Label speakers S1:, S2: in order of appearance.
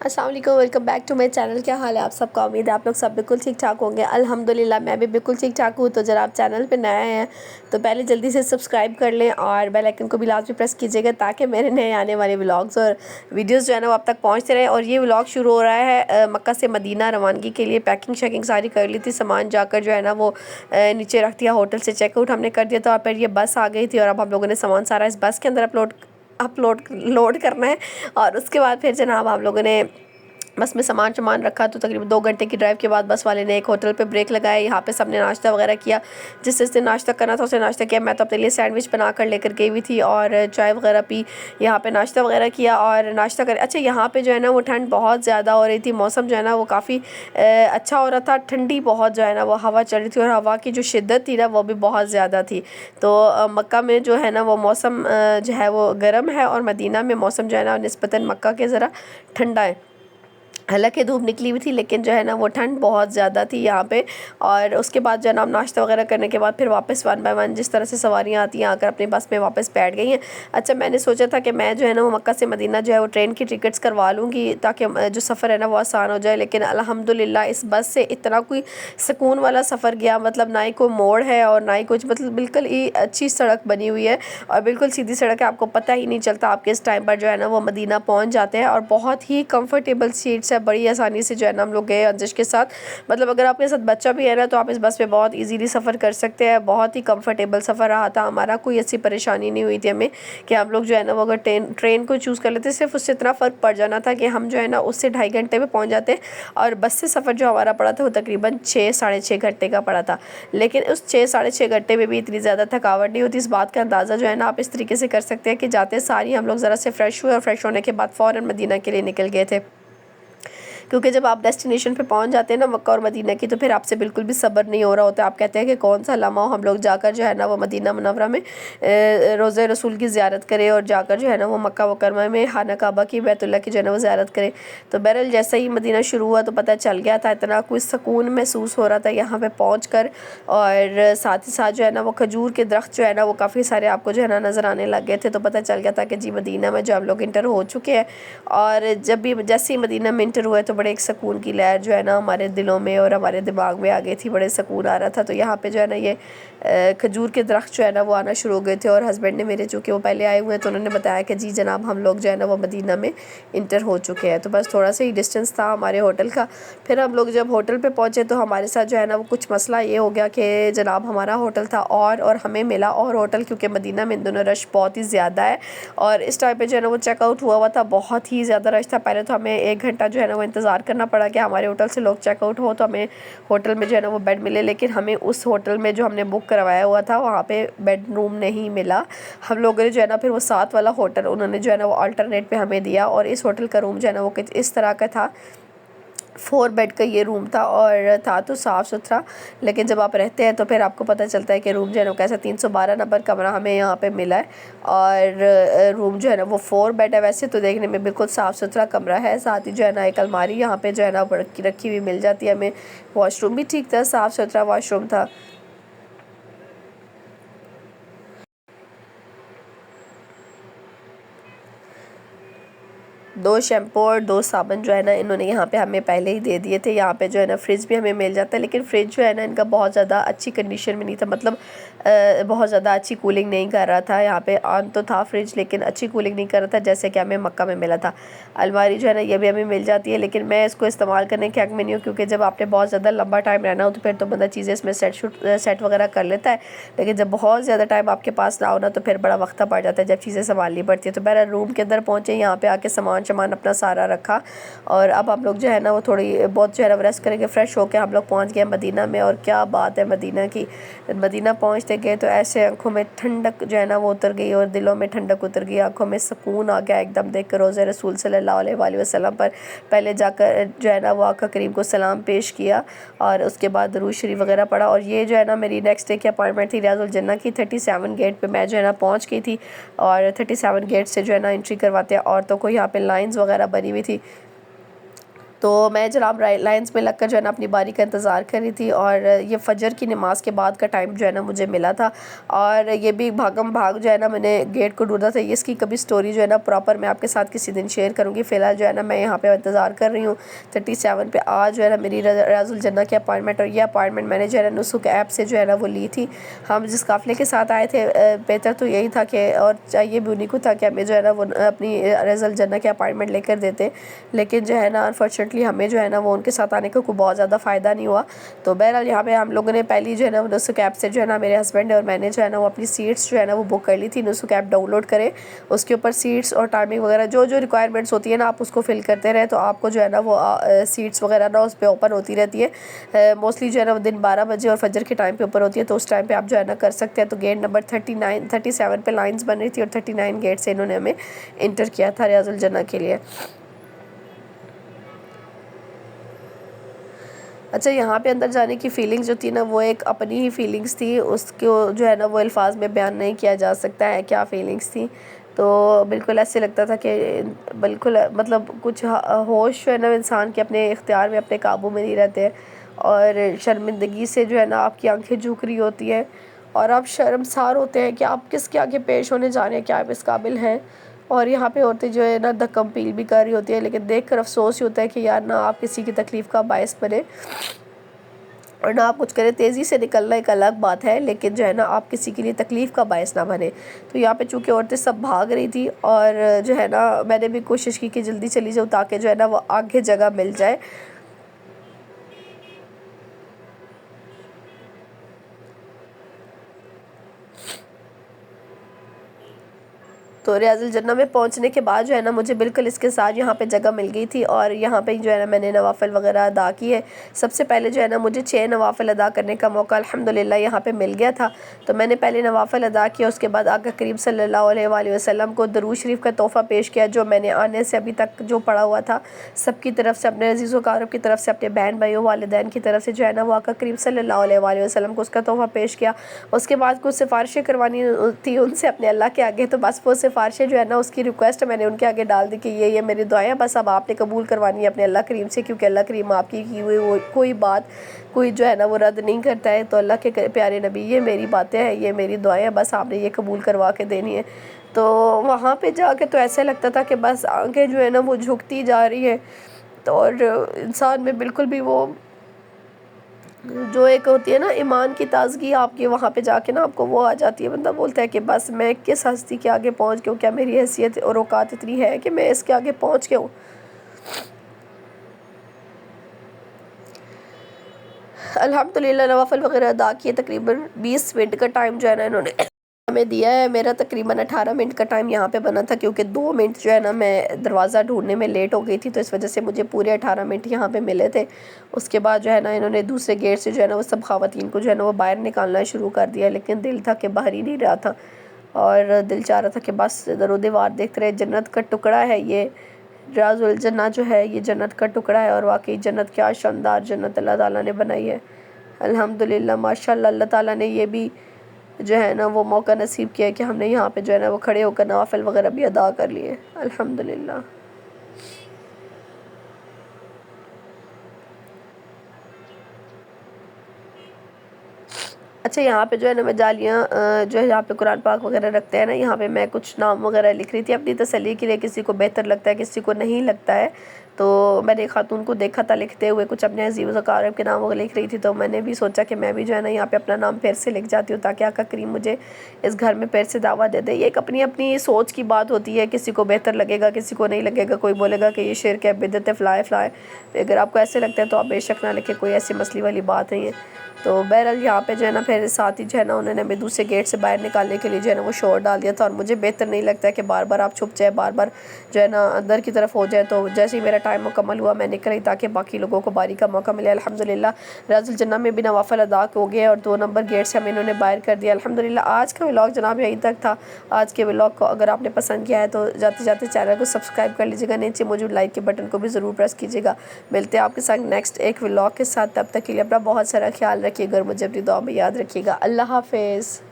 S1: अस्सलाम वालेकुम, welcome back to my channel. क्या हाल है आप सबका? उम्मीद है आप लोग सब बिल्कुल ठीक ठाक होंगे। अल्हम्दुलिल्लाह मैं भी बिल्कुल ठीक ठाक हूँ। तो जरा आप चैनल पे नए हैं तो पहले जल्दी से सब्सक्राइब कर लें और बेल आइकन को भी लाजमी प्रेस कीजिएगा ताकि मेरे नए आने वाले व्लॉग्स और वीडियोज़ जो है ना वो आप तक पहुँचते रहे। और ये व्लॉग शुरू हो रहा है मक्का से मदीना रवानगी के लिए। पैकिंग शैकिंग सारी कर ली थी, सामान जाकर जो है ना वो नीचे रख दिया। होटल से चेकआउट हमने कर दिया था और फिर ये बस आ गई थी और अब हम लोगों ने सामान सारा इस बस के अंदर अपलोड लोड करना है। और उसके बाद फिर जनाब आप लोगों ने बस में सामान रखा। तो तकरीबन 2 घंटे की ड्राइव के बाद बस वाले ने एक होटल पे ब्रेक लगाया। यहाँ पे सबने नाश्ता वगैरह किया। जिसने नाश्ता करना था उसने नाश्ता किया। मैं तो अपने लिए सैंडविच बना कर लेकर गई हुई थी और चाय वगैरह पी। यहाँ पे नाश्ता वगैरह किया और नाश्ता कर अच्छा यहाँ पे जो है ना वो ठंड बहुत ज़्यादा हो रही थी। मौसम जो है ना वो काफ़ी अच्छा हो रहा था। ठंडी बहुत जो है ना वो हवा चल रही थी और हवा की जो शिद्दत थी ना वो भी बहुत ज़्यादा थी। तो मक्का में जो है ना वो मौसम जो है वो गर्म है और मदीना में मौसम जो है ना निस्बतन मक्का के ज़रा ठंडा है। हालांकि धूप निकली हुई थी लेकिन जो है ना वो ठंड बहुत ज़्यादा थी यहाँ पे। और उसके बाद जो है ना नाश्ता वगैरह करने के बाद फिर वापस 1 बाय 1 जिस तरह से सवारियाँ आती हैं आकर अपनी बस में वापस बैठ गई हैं। अच्छा मैंने सोचा था कि मैं जो है ना वो मक्का से मदीना जो है वो ट्रेन की टिकट्स करवा लूँगी ताकि जो सफ़र है ना वो आसान हो जाए। लेकिन अल्हम्दुलिल्लाह इस बस से इतना कोई सुकून वाला सफ़र गया, मतलब ना ही कोई मोड़ है और ना ही कुछ, मतलब बिल्कुल ही अच्छी सड़क बनी हुई है और बिल्कुल सीधी सड़क है। आपको पता ही नहीं चलता आप किस टाइम पर जो है ना वो मदीना पहुँच जाते हैं। और बहुत ही कंफर्टेबल सीट्स है, बड़ी आसानी से जो है ना हम लोग गए अंजिश के साथ। मतलब अगर आपके साथ बच्चा भी है ना तो आप इस बस में बहुत इजीली सफ़र कर सकते हैं। बहुत ही कंफर्टेबल सफ़र रहा था हमारा, कोई ऐसी परेशानी नहीं हुई थी हमें कि हम लोग जो है ना वो अगर ट्रेन को चूज़ कर लेते। सिर्फ उससे इतना फ़र्क पड़ जाना था कि हम जो है ना उससे 2.5 घंटे में पहुँच जाते और बस से सफ़र जो हमारा पड़ा था वो तकरीबन 6 साढ़े 6 घंटे का पड़ा था। लेकिन उस 6 साढ़े 6 घंटे में भी इतनी ज़्यादा थकावट नहीं होती। इस बात का अंदाज़ा जो है ना आप इस तरीके से कर सकते हैं कि जाते सारी हम लोग ज़रा से फ्रेश हुए और फ्रेश होने के बाद फ़ौरन मदीना के लिए निकल गए थे। क्योंकि जब आप डेस्टिनेशन पे पहुंच जाते हैं ना मक्का और मदीना की तो फिर आपसे बिल्कुल भी सब्र नहीं हो रहा होता। आप कहते हैं कि कौन सा लम्हा हम लोग जाकर जो है ना वो मदीना मुनव्वरा में रोज़े रसूल की ज़ियारत करें और जाकर जो है ना वो मक्का मुकरमा में खाना काबा की बैतुल्ला की जो है ना वो ज़ियारत करें। तो बहरहाल जैसे ही मदीना शुरू हुआ तो पता चल गया था, इतना कुछ सुकून महसूस हो रहा था यहाँ पे पहुँच कर। और साथ ही साथ जो है ना वो खजूर के दरख्त जो है ना वो काफ़ी सारे आपको जो है ना नज़र आने लग गए थे। तो पता चल गया था कि जी मदीना में जो हम लोग इंटर हो चुके हैं। और जब भी जैसे ही मदीना में इंटर हुए तो बड़े एक सुकून की लहर जो है ना हमारे दिलों में और हमारे दिमाग में आ गई थी, बड़े सुकून आ रहा था। तो यहाँ पे जो है ना ये खजूर के दरख्त जो है ना वो आना शुरू हो गए थे। और हस्बैंड ने मेरे, चूँकि वो पहले आए हुए हैं, तो उन्होंने बताया कि जी जनाब हम लोग जो है ना वो मदीना में इंटर हो चुके हैं। तो बस थोड़ा सा ही डिस्टेंस था हमारे होटल का। फिर हम लोग जब होटल पे पहुँचे तो हमारे साथ जो है ना वो कुछ मसला ये हो गया कि जनाब हमारा होटल था और हमें मिला और होटल, क्योंकि मदीना में इन दोनों रश बहुत ही ज़्यादा है। और इस टाइम पे जो है ना वो चेकआउट हुआ था, बहुत ही ज़्यादा रश था। पहले तो हमें 1 घंटा जो है ना वो इंतज़ार करना पड़ा कि हमारे होटल से लोग चेकआउट हो तो हमें होटल में जो है ना वो बेड मिले। लेकिन हमें उस होटल में जो हमने बुक करवाया हुआ था वहाँ पे बेडरूम नहीं मिला। हम लोगों ने जो है ना फिर वो साथ वाला होटल उन्होंने जो है ना वो अल्टरनेट पे हमें दिया। और इस होटल का रूम जो है ना वो कुछ इस तरह का था, 4 बेड का ये रूम था और था तो साफ़ सुथरा। लेकिन जब आप रहते हैं तो फिर आपको पता चलता है कि रूम जो है ना कैसा 312 नंबर कमरा हमें यहाँ पे मिला है। और रूम जो है ना वो 4 बेड है। वैसे तो देखने में बिल्कुल साफ़ सुथरा कमरा है। साथ ही जो है ना एक अलमारी यहाँ पे जो है ना रखी हुई मिल जाती है हमें। वॉशरूम भी ठीक था, साफ़ सुथरा वॉशरूम था। 2 शैम्पू और 2 साबुन जो है ना इन्होंने यहाँ पे हमें पहले ही दे दिए थे। यहाँ पे जो है ना फ्रिज भी हमें मिल जाता है, लेकिन फ्रिज जो है ना इनका बहुत ज़्यादा अच्छी कंडीशन में नहीं था। मतलब बहुत ज़्यादा अच्छी कूलिंग नहीं कर रहा था। यहाँ पे ऑन तो था फ्रिज लेकिन अच्छी कूलिंग नहीं कर रहा था जैसे कि हमें मक्का में मिला था। अलमारी जो है ना ये भी हमें मिल जाती है, लेकिन मैं इसको इस्तेमाल करने के हक़ में नहीं हूँ, क्योंकि जब आपने बहुत ज़्यादा लंबा टाइम रहना हो तो फिर तो बंदा चीज़ें इसमें सेट वगैरह कर लेता है। लेकिन जब बहुत ज़्यादा टाइम आपके पास ना हो ना तो फिर बड़ा वक्ता पड़ जाता है जब चीज़ें संभालनी पड़ती है। तो मेरा रूम के अंदर पहुँचे, यहाँ पे आके सामान अपना सारा रखा और अब हम लोग जो है ना वो थोड़ी बहुत जो है ना रेस्ट करेंगे। फ्रेश होकर हम लोग पहुँच गए मदीना में। और क्या बात है मदीना की, मदीना पहुँचते गए तो ऐसे आंखों में ठंडक जो है ना वो उतर गई और दिलों में ठंडक उतर गई, आंखों में सुकून आ गया एकदम देख कर रोज़े रसूल सल्लल्लाहु अलैहि वसल्लम पर। पहले जाकर जो है ना वो आका करीम को सलाम पेश किया और उसके बाद दरूद शरीफ वगैरह पढ़ा। और ये जो है ना मेरी नेक्स्ट डे की अपॉइंटमेंट थी रियाजुल जन्नह की। 37 गेट पे मैं जो है ना पहुँच गई थी और 37 गेट से जो है ना एंट्री करवाते हैं औरतों को। यहाँ पे लाइंस वगैरह बनी हुई थी। तो मैं जनाब लाइन्स में लगकर जो है ना अपनी बारी का इंतज़ार कर रही थी और ये फ़जर की नमाज़ के बाद का टाइम जो है ना मुझे मिला था। और ये भी भागम भाग जो है ना मैंने गेट को ढूंढा था। ये इसकी कभी स्टोरी जो है ना प्रॉपर मैं आपके साथ किसी दिन शेयर करूँगी। फ़िलहाल जो है ना मैं यहाँ पे इंतज़ार कर रही हूँ 37 पे। आज जो है ना मेरी रियाजुल जन्ना की अपॉइंटमेंट, और ये अपॉइंटमेंट मैंने जो है ना नुस्ख ऐप से जो है ना वो ली थी। हम जिस काफ़िले के साथ आए थे बेहतर तो यही था कि, और चाहिए भी उन्हीं को था कि हमें जो है ना वो अपनी रियाजुल जन्ना की अपॉइंटमेंट लेकर देते, लेकिन जो है ना अनफॉर्चुनेटली हमें जो है ना वो उनके साथ आने का कोई बहुत ज़्यादा फ़ायदा नहीं हुआ। तो बहरहाल यहाँ पे हम लोगों ने पहली जो है ना नुस्ख ऐप से जो है ना मेरे हस्बैंड और मैंने जो है ना वो अपनी सीट्स जो है ना वो बुक कर ली थी। नुस्ख ऐप डाउनलोड करें, उसके ऊपर सीट्स और टाइमिंग वगैरह जो जो रिक्वायरमेंट्स होती है ना आप उसको फिल करते रहे, तो आपको जो है ना वो सीट्स वगैरह ना उस पर ओपन होती रहती है। मोस्टली जो है ना वो दिन 12 बजे और फजर के टाइम पे ऊपर होती है, तो उस टाइम पे आप जो है ना कर सकते हैं। तो गेट नंबर 37 पे लाइन्स बन रही थी और 39 गेट से इन्होंने हमें इंटर किया था रियाजुल जन्ना के लिए। अच्छा, यहाँ पे अंदर जाने की फ़ीलिंग्स जो थी ना वो एक अपनी ही फ़ीलिंग्स थी, उसको जो है ना वो अल्फाज में बयान नहीं किया जा सकता है क्या फ़ीलिंग्स थी। तो बिल्कुल ऐसे लगता था कि बिल्कुल मतलब कुछ होश जो है ना इंसान के अपने इख्तियार में, अपने काबू में नहीं रहते हैं, और शर्मिंदगी से जो है ना आपकी आंखें झुक रही होती है और आप शर्मसार होते हैं कि आप किसके आगे पेश होने जा रहे हैं, क्या आप इस काबिल हैं। और यहाँ पे औरतें जो है ना धक्कम पील भी कर रही होती है, लेकिन देख कर अफसोस ही होता है कि यार ना आप किसी की तकलीफ़ का बायस बने और ना आप कुछ करें। तेज़ी से निकलना एक अलग बात है, लेकिन जो है ना आप किसी के लिए तकलीफ़ का बायस ना बने। तो यहाँ पे चूँकि औरतें सब भाग रही थी और जो है ना मैंने भी कोशिश की कि जल्दी चली जाऊँ ताकि जो है ना वो आगे जगह मिल जाए। तो रियाजुल जन्ना में पहुंचने के बाद जो है ना मुझे बिल्कुल इसके साथ यहाँ पे जगह मिल गई थी और यहाँ पे जो है ना मैंने नवाफ़िल वगैरह अदा की है। सबसे पहले जो है ना मुझे 6 नवाफ़िल अदा करने का मौका अल्हम्दुलिल्लाह यहाँ पे मिल गया था। तो मैंने पहले नवाफ़िल अदा किया, उसके बाद आका करीम सल्लल्लाहु अलैहि वसल्लम को दरूद शरीफ का तोहफ़ा पेश किया, जो मैंने आने से अभी तक जो पढ़ा हुआ था सबकी तरफ से, अपने अज़ीज़ व अक़ारिब की तरफ से, अपने बहन भाइयों वालिदैन की तरफ से जो है ना वो आका करीम सल्लल्लाहु अलैहि वसल्लम को उसका तोहफ़ा पेश किया। उसके बाद कुछ सिफारिशें करवानी थी उनसे अपने अल्लाह के आगे, तो बस वो सिफारिशें जो है ना उसकी रिक्वेस्ट मैंने उनके आगे डाल दी कि ये मेरी दुआएं बस अब आपने कबूल करवानी है अपने अल्लाह करीम से, क्योंकि अल्लाह करीम आपकी की हुई वो कोई बात कोई जो है ना वो रद्द नहीं करता है। तो अल्लाह के प्यारे नबी, ये मेरी बातें हैं, ये मेरी दुआएं बस आपने ये कबूल करवा के देनी है। तो वहाँ पे जाके तो ऐसा लगता था कि बस आंखें जो है ना वो झुकती जा रही है, तो और इंसान में बिल्कुल भी वो जो एक होती है ना ईमान की ताजगी, आपके वहाँ पे जाके ना आपको वो आ जाती है। बंदा बोलता है कि बस मैं किस हस्ती के आगे पहुँच गया हूँ, क्या मेरी हैसियत और औकात इतनी है कि मैं इसके आगे पहुँच गया हूँ। अल्हम्दुलिल्लाह नवाफ़िल वगैरह अदा किए। तकरीबन 20 मिनट का टाइम जो है ना इन्होंने हमें दिया है। मेरा तकरीबन 18 मिनट का टाइम यहाँ पे बना था, क्योंकि 2 मिनट जो है ना मैं दरवाज़ा ढूंढने में लेट हो गई थी, तो इस वजह से मुझे पूरे 18 मिनट यहाँ पे मिले थे। उसके बाद जो है ना इन्होंने दूसरे गेट से जो है ना वो सब ख़वातीन को जो है ना वो बाहर निकालना शुरू कर दिया, लेकिन दिल था कि बाहर ही नहीं रहा था और दिल चाह रहा था कि बस दरो दीवार देखते रहे। जन्नत का टुकड़ा है ये रियाजुल जन्ना जो है, ये जन्नत का टुकड़ा है और वाकई जन्नत क्या शानदार जन्नत अल्लाह ताला ने बनाई है। अल्हम्दुलिल्लाह माशाल्लाह, अल्लाह ताला ने ये भी जो है ना वो मौका नसीब किया है कि हमने यहाँ पे जो है ना वो खड़े होकर नवाफ़िल वगैरह भी अदा कर लिए अल्हम्दुलिल्लाह। अच्छा, यहाँ पे जो है ना मैं जालियाँ जो है यहाँ पे कुरान पाक वगैरह रखते हैं ना, यहाँ पे मैं कुछ नाम वगैरह लिख रही थी अपनी तसल्ली के लिए। किसी को बेहतर लगता है, किसी को नहीं लगता है। तो मैंने एक खातून को देखा था लिखते हुए कुछ अपने अज़ीज़ व अक़ारिब के नाम वगैरह लिख रही थी, तो मैंने भी सोचा कि मैं भी जो है ना यहाँ पे अपना नाम फिर से लिख जाती हूँ, ताकि आका करीम मुझे इस घर में फिर से दावत दे दे। ये एक अपनी अपनी सोच की बात होती है, किसी को बेहतर लगेगा, किसी को नहीं लगेगा। कोई बोलेगा कि ये शिर्क है, बिदअत है, फ़लाँ फ़लाँ। अगर आपको ऐसे लगता है तो आप बेशक ना लिखें, कोई ऐसी मसले वाली बात नहीं है। तो बहरहाल यहाँ पे जो है ना फिर साथ ही जो है ना उन्होंने हमें दूसरे गेट से बाहर निकालने के लिए जो है ना वो शोर डाल दिया था, और मुझे बेहतर नहीं लगता है कि बार बार आप छुप जाए, बार बार जो है ना अंदर की तरफ हो जाए। तो जैसे ही मेरा टाइम मुकम्मल हुआ मैं निकल आई, ताकि बाकी लोगों को बारी का मौका मिले। अल्हम्दुलिल्लाह रियाजुल जन्नह में भी नवाफ़िल अदा हो गए और 2 नंबर गेट से हमें इन्होंने बाहर कर दिया अल्हम्दुलिल्लाह। आज का व्लॉग जनाब यहीं तक था। आज के व्लॉग को अगर आपने पसंद किया है तो जाते जाते चैनल को सब्सक्राइब कर लीजिएगा, नीचे मौजूद लाइक के बटन को भी ज़रूर प्रेस कीजिएगा। मिलते हैं आपके साथ नेक्स्ट एक व्लॉग के साथ, तब तक के लिए अपना बहुत सारा ख्याल रखिएगा और मुझे अपनी दुआ में याद रखिएगा। अल्लाह हाफ़िज़।